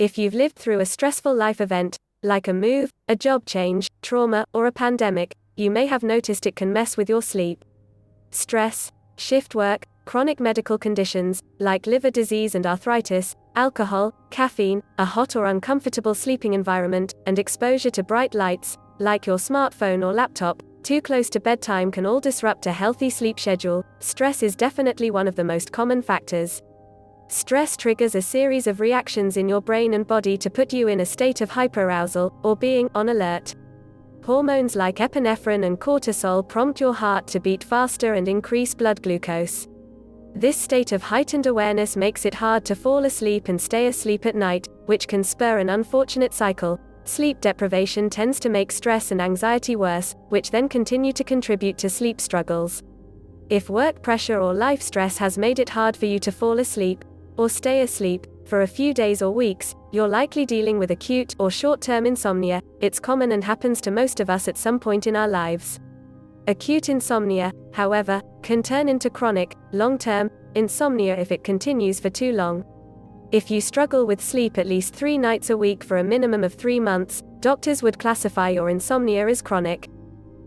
If you've lived through a stressful life event, like a move, a job change, trauma, or a pandemic, you may have noticed it can mess with your sleep. Stress, shift work, chronic medical conditions, like liver disease and arthritis, alcohol, caffeine, a hot or uncomfortable sleeping environment, and exposure to bright lights, like your smartphone or laptop, too close to bedtime can all disrupt a healthy sleep schedule. Stress is definitely one of the most common factors. Stress triggers a series of reactions in your brain and body to put you in a state of hyperarousal, or being on alert. Hormones like epinephrine and cortisol prompt your heart to beat faster and increase blood glucose. This state of heightened awareness makes it hard to fall asleep and stay asleep at night, which can spur an unfortunate cycle. Sleep deprivation tends to make stress and anxiety worse, which then continue to contribute to sleep struggles. If work pressure or life stress has made it hard for you to fall asleep, or stay asleep, for a few days or weeks, you're likely dealing with acute or short-term insomnia. It's common and happens to most of us at some point in our lives. Acute insomnia, however, can turn into chronic, long-term insomnia if it continues for too long. If you struggle with sleep at least 3 nights a week for a minimum of 3 months, doctors would classify your insomnia as chronic.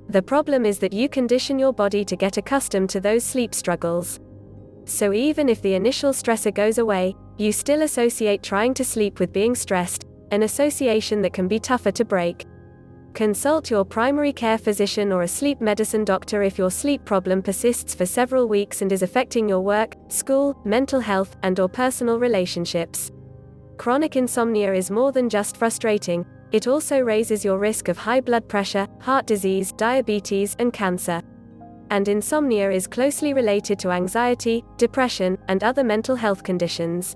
The problem is that you condition your body to get accustomed to those sleep struggles. So even if the initial stressor goes away, you still associate trying to sleep with being stressed, an association that can be tougher to break. Consult your primary care physician or a sleep medicine doctor if your sleep problem persists for several weeks and is affecting your work, school, mental health, and/or personal relationships. Chronic insomnia is more than just frustrating, it also raises your risk of high blood pressure, heart disease, diabetes, and cancer. And insomnia is closely related to anxiety, depression, and other mental health conditions.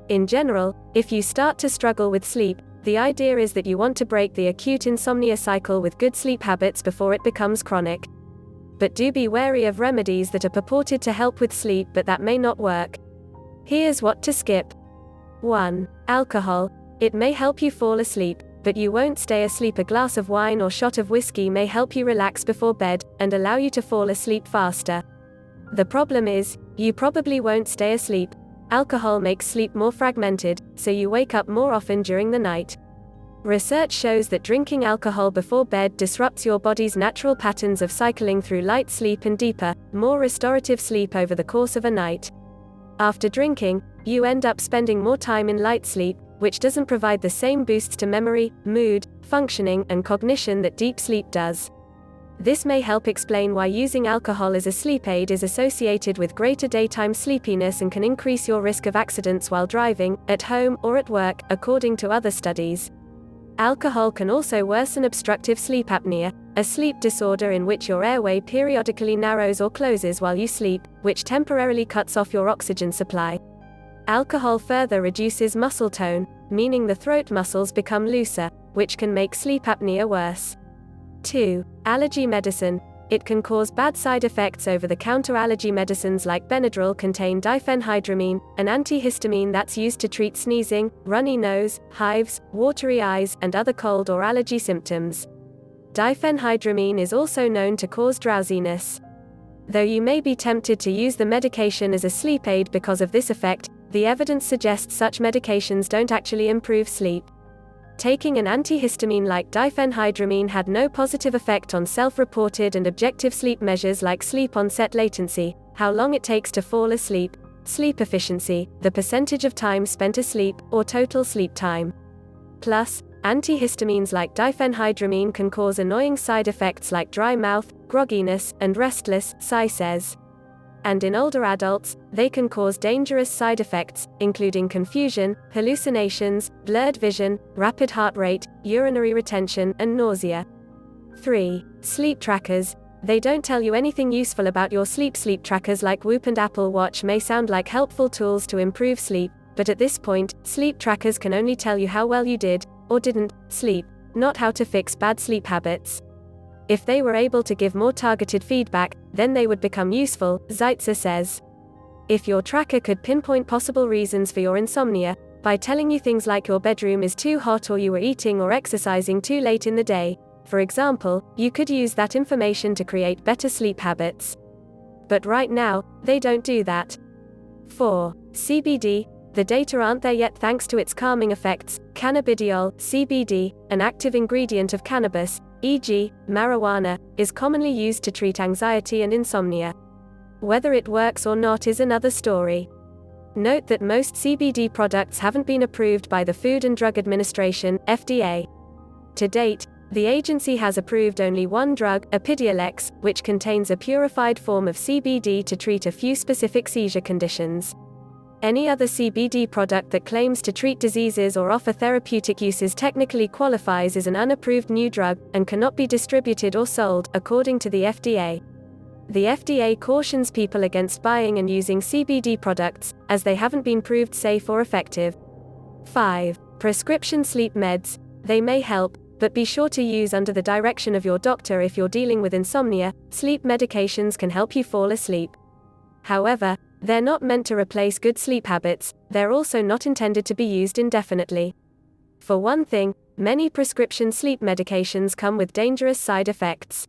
In general, if you start to struggle with sleep, the idea is that you want to break the acute insomnia cycle with good sleep habits before it becomes chronic. But do be wary of remedies that are purported to help with sleep but that may not work. Here's what to skip. 1. Alcohol. It may help you fall asleep, but you won't stay asleep. A glass of wine or shot of whiskey may help you relax before bed, and allow you to fall asleep faster. The problem is, you probably won't stay asleep. Alcohol makes sleep more fragmented, so you wake up more often during the night. Research shows that drinking alcohol before bed disrupts your body's natural patterns of cycling through light sleep and deeper, more restorative sleep over the course of a night. After drinking, you end up spending more time in light sleep, which doesn't provide the same boosts to memory, mood, functioning, and cognition that deep sleep does. This may help explain why using alcohol as a sleep aid is associated with greater daytime sleepiness and can increase your risk of accidents while driving, at home, or at work, according to other studies. Alcohol can also worsen obstructive sleep apnea, a sleep disorder in which your airway periodically narrows or closes while you sleep, which temporarily cuts off your oxygen supply. Alcohol further reduces muscle tone, meaning the throat muscles become looser, which can make sleep apnea worse. 2. Allergy medicine. It can cause bad side effects. Over-the-counter allergy medicines like Benadryl contain diphenhydramine, an antihistamine that's used to treat sneezing, runny nose, hives, watery eyes, and other cold or allergy symptoms. Diphenhydramine is also known to cause drowsiness. Though you may be tempted to use the medication as a sleep aid because of this effect, the evidence suggests such medications don't actually improve sleep. Taking an antihistamine like diphenhydramine had no positive effect on self-reported and objective sleep measures like sleep onset latency, how long it takes to fall asleep, sleep efficiency, the percentage of time spent asleep, or total sleep time. Plus, antihistamines like diphenhydramine can cause annoying side effects like dry mouth, grogginess, and restless, Sy says. And in older adults, they can cause dangerous side effects, including confusion, hallucinations, blurred vision, rapid heart rate, urinary retention, and nausea. 3. Sleep trackers. They don't tell you anything useful about your sleep. Sleep trackers like Whoop and Apple Watch may sound like helpful tools to improve sleep, but at this point, sleep trackers can only tell you how well you did, or didn't, sleep, not how to fix bad sleep habits. If they were able to give more targeted feedback, then they would become useful, Zeitzer says. If your tracker could pinpoint possible reasons for your insomnia, by telling you things like your bedroom is too hot or you were eating or exercising too late in the day, for example, you could use that information to create better sleep habits. But right now, they don't do that. 4. CBD. The data aren't there yet thanks to its calming effects. Cannabidiol, CBD, an active ingredient of cannabis, e.g., marijuana, is commonly used to treat anxiety and insomnia. Whether it works or not is another story. Note that most CBD products haven't been approved by the Food and Drug Administration, FDA. To date, the agency has approved only one drug, Epidiolex, which contains a purified form of CBD to treat a few specific seizure conditions. Any other CBD product that claims to treat diseases or offer therapeutic uses technically qualifies as an unapproved new drug, and cannot be distributed or sold, according to the FDA. The FDA cautions people against buying and using CBD products, as they haven't been proved safe or effective. 5. Prescription sleep meds. They may help, but be sure to use under the direction of your doctor if you're dealing with insomnia. Sleep medications can help you fall asleep. However, they're not meant to replace good sleep habits. They're also not intended to be used indefinitely. For one thing, many prescription sleep medications come with dangerous side effects.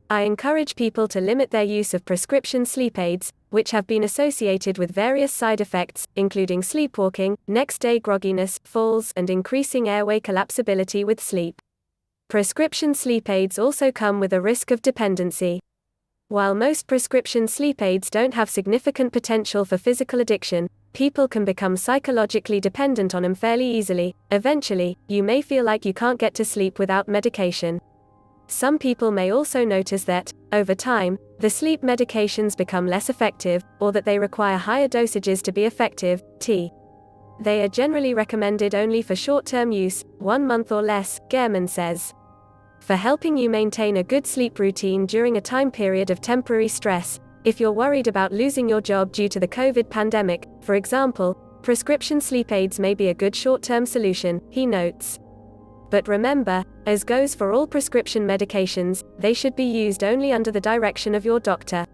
I encourage people to limit their use of prescription sleep aids, which have been associated with various side effects, including sleepwalking, next-day grogginess, falls, and increasing airway collapsibility with sleep. Prescription sleep aids also come with a risk of dependency. While most prescription sleep aids don't have significant potential for physical addiction, people can become psychologically dependent on them fairly easily. Eventually, you may feel like you can't get to sleep without medication. Some people may also notice that, over time, the sleep medications become less effective, or that they require higher dosages to be effective. They are generally recommended only for short-term use, 1 month or less, Gehrman says. For helping you maintain a good sleep routine during a time period of temporary stress, if you're worried about losing your job due to the COVID pandemic, for example, prescription sleep aids may be a good short-term solution, he notes. But remember, as goes for all prescription medications, they should be used only under the direction of your doctor.